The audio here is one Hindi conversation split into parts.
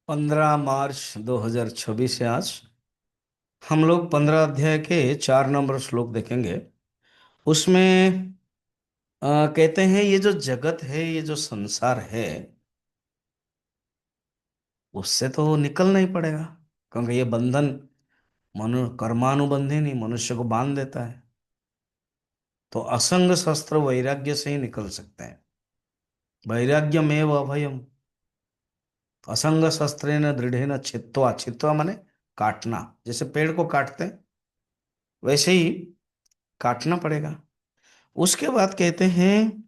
15 मार्च 2026 है आज। हम लोग 15 अध्याय के 4 नंबर श्लोक देखेंगे। उसमें कहते हैं ये जो जगत है, ये जो संसार है, उससे तो निकलना ही पड़ेगा। क्योंकि ये बंधन कर्मानुबंधी नहीं, मनुष्य को बांध देता है। तो असंग शस्त्र वैराग्य से ही निकल सकते हैं। वैराग्यमेव अभयम। असंग शस्त्रेण दृढ़ेन छित्त्वा। छित्त्वा माने काटना। जैसे पेड़ को काटते हैं, वैसे ही काटना पड़ेगा। उसके बाद कहते हैं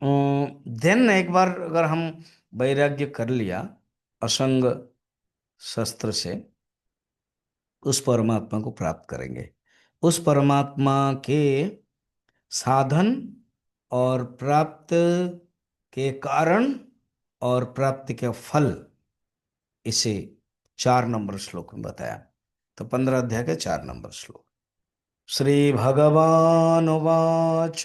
देन एक बार अगर हम वैराग्य कर लिया असंग शस्त्र से, उस परमात्मा को प्राप्त करेंगे। उस परमात्मा के साधन और प्राप्त के कारण और प्राप्ति के फल, इसे 4 नंबर श्लोक में बताया। तो 15 अध्याय के 4 नंबर श्लोक। श्री भगवानुवाच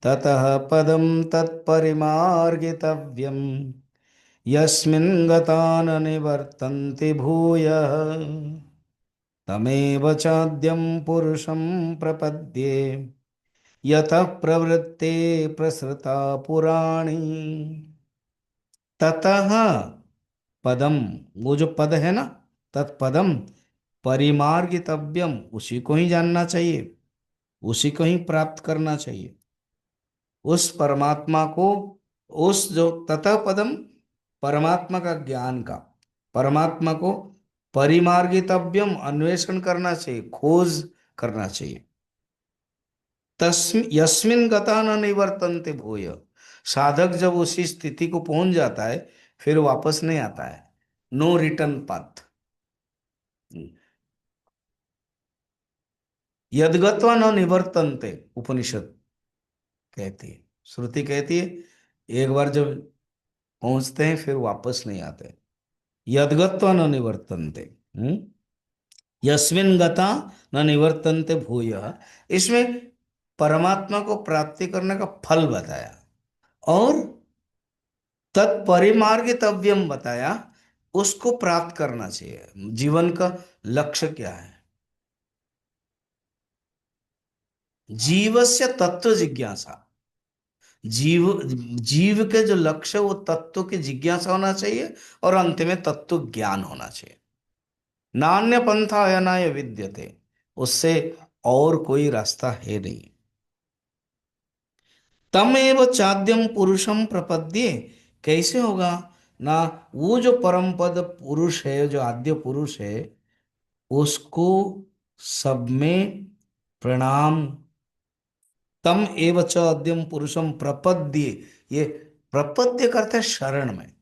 ततः पदं तत्परिमार्गितव्यम् यस्मिन् गता न निवर्तन्ते भूयः तमेव चाद्यं पुरुषं प्रपद्ये यतः प्रवृत्ते प्रसृता पुराणी। ततः पदम, वो जो पद है ना, तत्पदम परिमार्गितव्यम, उसी को ही जानना चाहिए, उसी को ही प्राप्त करना चाहिए। उस परमात्मा को, उस जो ततः पदम, परमात्मा का ज्ञान का, परमात्मा को परिमार्गितव्यम, अन्वेषण करना चाहिए, खोज करना चाहिए। यस्मिन गता न निवर्तन्ते भूय। साधक जब उसी स्थिति को पहुंच जाता है, फिर वापस नहीं आता है। No return path. यदगत्वा न निवर्तन्ते, उपनिषद कहती है, श्रुति कहती है, एक बार जब पहुंचते हैं फिर वापस नहीं आते। यदगत्वा न निवर्तन्ते। यस्मिन गता न निवर्तन्ते भूयः। इसमें परमात्मा को प्राप्ति करने का फल बताया और तत्परिमार्गितव्यम बताया, उसको प्राप्त करना चाहिए। जीवन का लक्ष्य क्या है? जीवस्य तत्व जिज्ञासा। जीव जीव के जो लक्ष्य, वो तत्व की जिज्ञासा होना चाहिए और अंत में तत्व ज्ञान होना चाहिए। नान्य पंथा अयनाय विद्यते, उससे और कोई रास्ता है नहीं। तमेव चाद्यम पुरुषम प्रपद्ये। कैसे होगा ना? वो जो परम पद पुरुष है, जो आद्य पुरुष है, उसको सब में प्रणाम। तम एव च आद्यम पुरुषम प्रपद्ये। ये प्रपद्य करते हैं शरण में।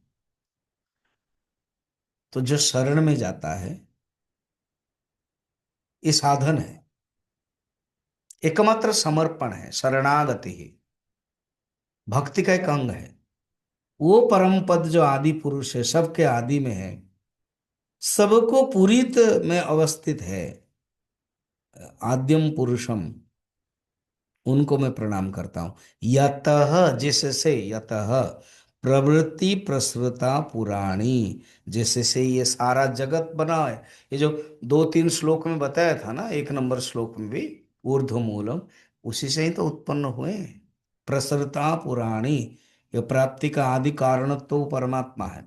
तो जो शरण में जाता है, ये साधन है, एकमात्र समर्पण है, शरणागति ही भक्ति का एक अंग है। वो परम पद जो आदि पुरुष है, सबके आदि में है, सबको पुरीत में अवस्थित है, आद्यम पुरुषम, उनको मैं प्रणाम करता हूं। यतः, जिससे, यतः प्रवृत्ति प्रसृता पुराणी, जिससे ये सारा जगत बना है। ये जो 2-3 श्लोक में बताया था ना, 1 नंबर श्लोक में भी, ऊर्ध्व मूलम, उसी से ही तो उत्पन्न हुए हैं। प्रसृता पुराणी, ये प्राप्ति का आदि कारण तो परमात्मा है।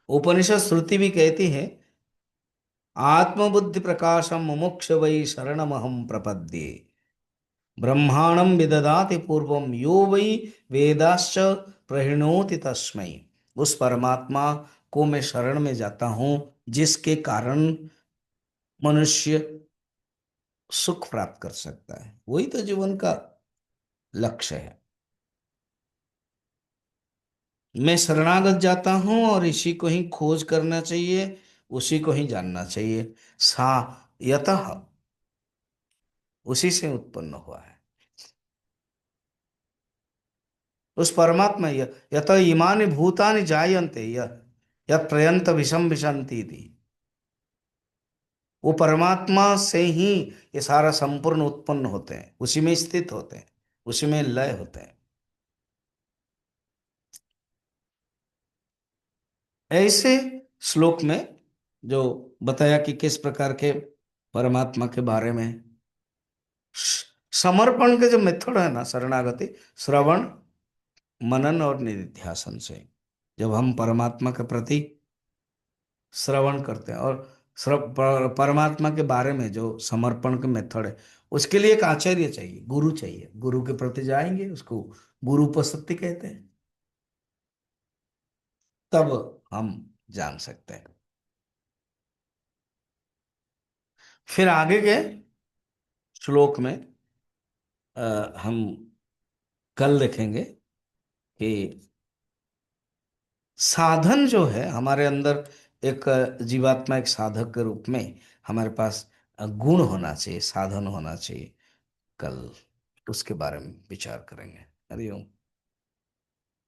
उपनिषद श्रुति भी कहती है, आत्मबुद्धि प्रकाशम मुमुक्ष वै शरणमहम प्रपद्ये ब्रह्मांडं विददाति पूर्वम यो वै वेदाश्च प्रहिणोति तस्मै। उस परमात्मा को मैं शरण में जाता हूं, जिसके कारण मनुष्य सुख प्राप्त कर सकता है। वही तो जीवन का लक्ष्य है। मैं शरणागत जाता हूं और इसी को ही खोज करना चाहिए, उसी को ही जानना चाहिए। सा यतः, उसी से उत्पन्न हुआ है। उस परमात्मा यत इमानि भूतानि जायन्ते यत् प्रयंत विषम विशंति थी। वो परमात्मा से ही ये सारा संपूर्ण उत्पन्न होते हैं, उसी में स्थित होते हैं, उसी में लय होते हैं। ऐसे श्लोक में जो बताया कि किस प्रकार के परमात्मा के बारे में, समर्पण के जो मेथड है ना, शरणागति, श्रवण, मनन और निधिध्यासन से, जब हम परमात्मा के प्रति श्रवण करते हैं और परमात्मा के बारे में जो समर्पण के मेथड है, उसके लिए एक आचार्य चाहिए, गुरु चाहिए। गुरु के प्रति जाएंगे, उसको गुरु उपस्थिति कहते हैं, तब हम जान सकते हैं। फिर आगे के श्लोक में हम कल देखेंगे कि साधन जो है हमारे अंदर, एक जीवात्मा एक साधक के रूप में हमारे पास गुण होना चाहिए, साधन होना चाहिए। कल उसके बारे में विचार करेंगे। हरिओम।